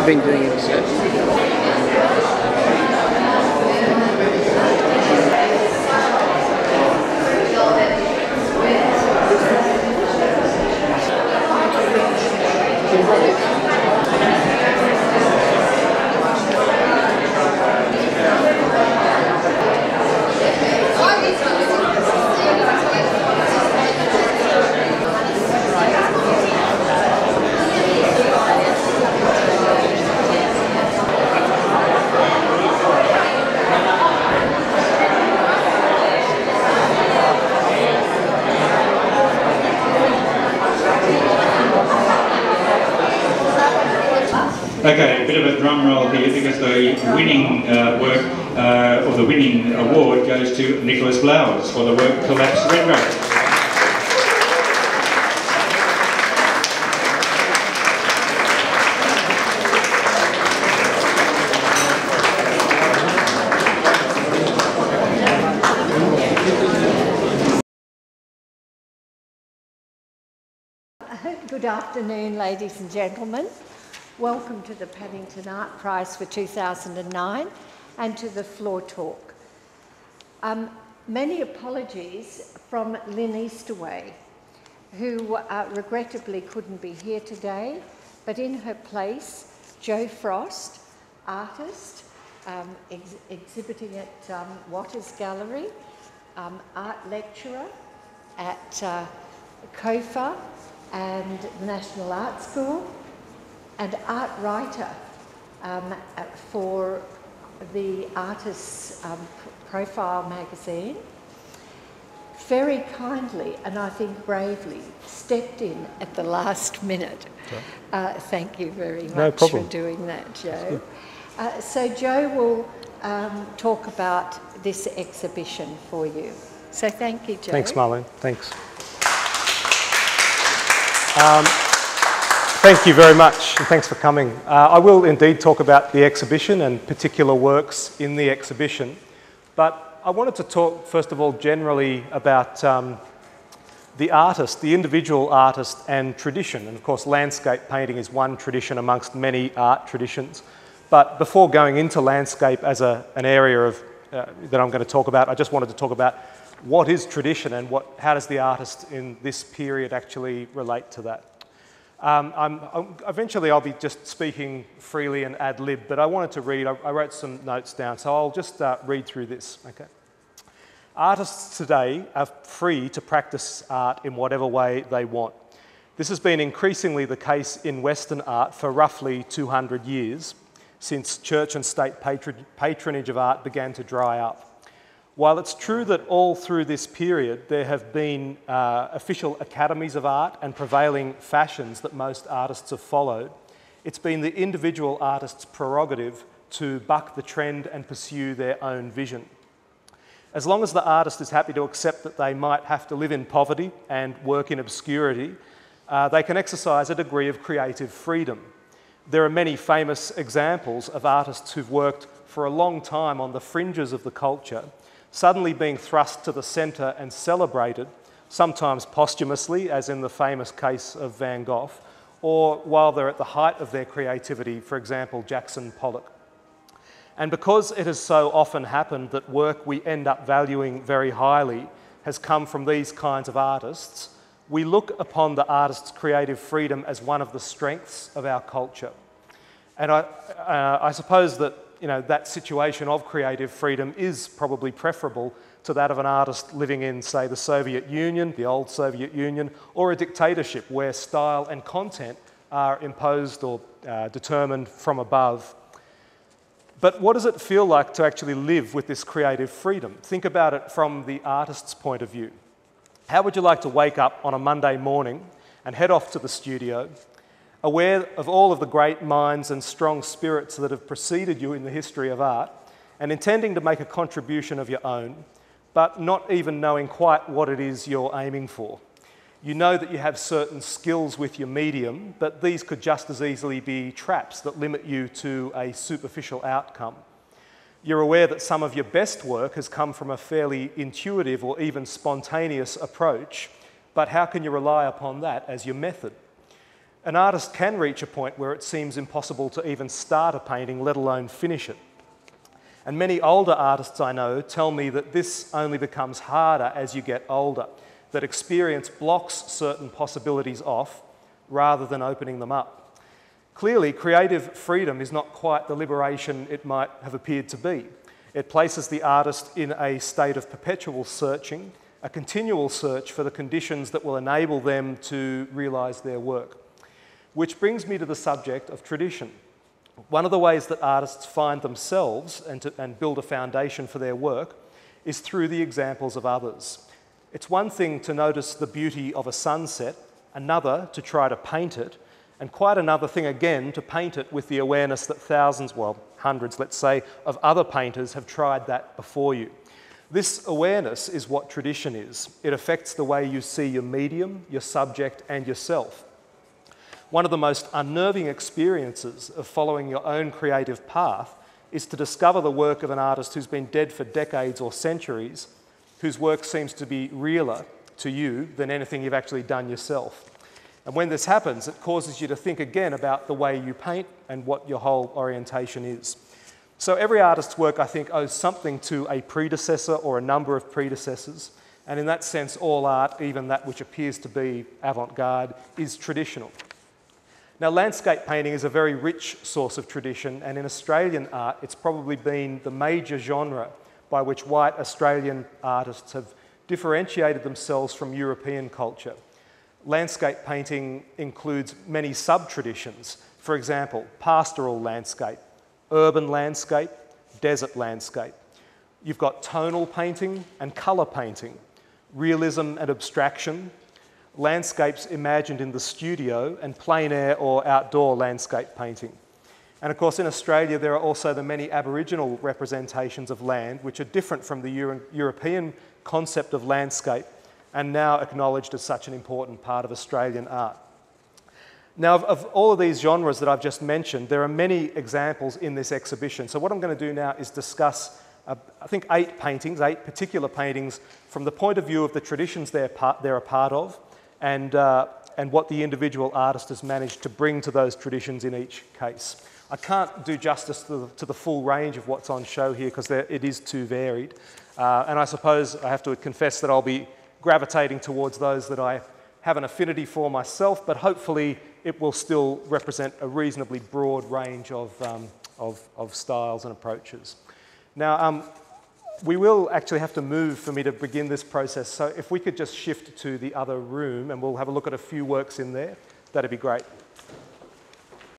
I've been doing research. Okay, a bit of a drum roll here because the winning work, or the winning award goes to Nicholas Blowers for the work Collapse Red Race. Good afternoon, ladies and gentlemen. Welcome to the Paddington Art Prize for 2009 and to the floor talk. Many apologies from Lynn Easterway, who regrettably couldn't be here today, but in her place, Jo Frost, artist, exhibiting at Waters Gallery, art lecturer at COFA and the National Art School, and art writer for the Artist's Profile magazine, very kindly and I think bravely stepped in at the last minute. Thank you very much for doing that, Jo. So Jo will talk about this exhibition for you. So thank you, Jo. Thanks, Marlene. Thanks. Thank you very much, and thanks for coming. I will indeed talk about the exhibition and particular works in the exhibition, but I wanted to talk first of all generally about the artist, the individual artist and tradition. And of course landscape painting is one tradition amongst many art traditions. But before going into landscape as an area of, that I'm going to talk about, I just wanted to talk about what is tradition and how does the artist in this period actually relate to that. Eventually I'll be just speaking freely and ad lib, but I wanted to read, I wrote some notes down, so I'll just read through this. Okay. Artists today are free to practice art in whatever way they want. This has been increasingly the case in Western art for roughly 200 years, since church and state patronage of art began to dry up. While it's true that all through this period there have been official academies of art and prevailing fashions that most artists have followed, it's been the individual artist's prerogative to buck the trend and pursue their own vision. As long as the artist is happy to accept that they might have to live in poverty and work in obscurity, they can exercise a degree of creative freedom. There are many famous examples of artists who've worked for a long time on the fringes of the culture, suddenly being thrust to the centre and celebrated, sometimes posthumously, as in the famous case of Van Gogh, or while they're at the height of their creativity, for example, Jackson Pollock. And because it has so often happened that work we end up valuing very highly has come from these kinds of artists, we look upon the artist's creative freedom as one of the strengths of our culture. And I suppose that that situation of creative freedom is probably preferable to that of an artist living in, say, the Soviet Union, the old Soviet Union, or a dictatorship where style and content are imposed or determined from above. But what does it feel like to actually live with this creative freedom? Think about it from the artist's point of view. How would you like to wake up on a Monday morning and head off to the studio, aware of all of the great minds and strong spirits that have preceded you in the history of art, and intending to make a contribution of your own, but not even knowing quite what it is you're aiming for? You know that you have certain skills with your medium, but these could just as easily be traps that limit you to a superficial outcome. You're aware that some of your best work has come from a fairly intuitive or even spontaneous approach, but how can you rely upon that as your method? An artist can reach a point where it seems impossible to even start a painting, let alone finish it. And many older artists I know tell me that this only becomes harder as you get older, that experience blocks certain possibilities off rather than opening them up. Clearly, creative freedom is not quite the liberation it might have appeared to be. It places the artist in a state of perpetual searching, a continual search for the conditions that will enable them to realise their work. Which brings me to the subject of tradition. One of the ways that artists find themselves and build a foundation for their work is through the examples of others. It's one thing to notice the beauty of a sunset, another to try to paint it, and quite another thing again to paint it with the awareness that thousands, well, hundreds, let's say, of other painters have tried that before you. This awareness is what tradition is. It affects the way you see your medium, your subject, and yourself. One of the most unnerving experiences of following your own creative path is to discover the work of an artist who's been dead for decades or centuries, whose work seems to be realer to you than anything you've actually done yourself. And when this happens, it causes you to think again about the way you paint and what your whole orientation is. So every artist's work, I think, owes something to a predecessor or a number of predecessors. And in that sense, all art, even that which appears to be avant-garde, is traditional. Now, landscape painting is a very rich source of tradition, and in Australian art, it's probably been the major genre by which white Australian artists have differentiated themselves from European culture. Landscape painting includes many sub-traditions. For example, pastoral landscape, urban landscape, desert landscape. You've got tonal painting and colour painting, realism and abstraction, landscapes imagined in the studio, and plein air or outdoor landscape painting. And of course, in Australia, there are also the many Aboriginal representations of land, which are different from the European concept of landscape, and now acknowledged as such an important part of Australian art. Now, of all of these genres that I've just mentioned, there are many examples in this exhibition. So what I'm going to do now is discuss, I think, 8 particular paintings, from the point of view of the traditions they're a part of, and what the individual artist has managed to bring to those traditions in each case. I can't do justice to the full range of what's on show here because it is too varied. And I suppose I have to confess that I'll be gravitating towards those that I have an affinity for myself, but hopefully it will still represent a reasonably broad range of styles and approaches. Now, we will actually have to move for me to begin this process, so if we could just shift to the other room and we'll have a look at a few works in there, that'd be great.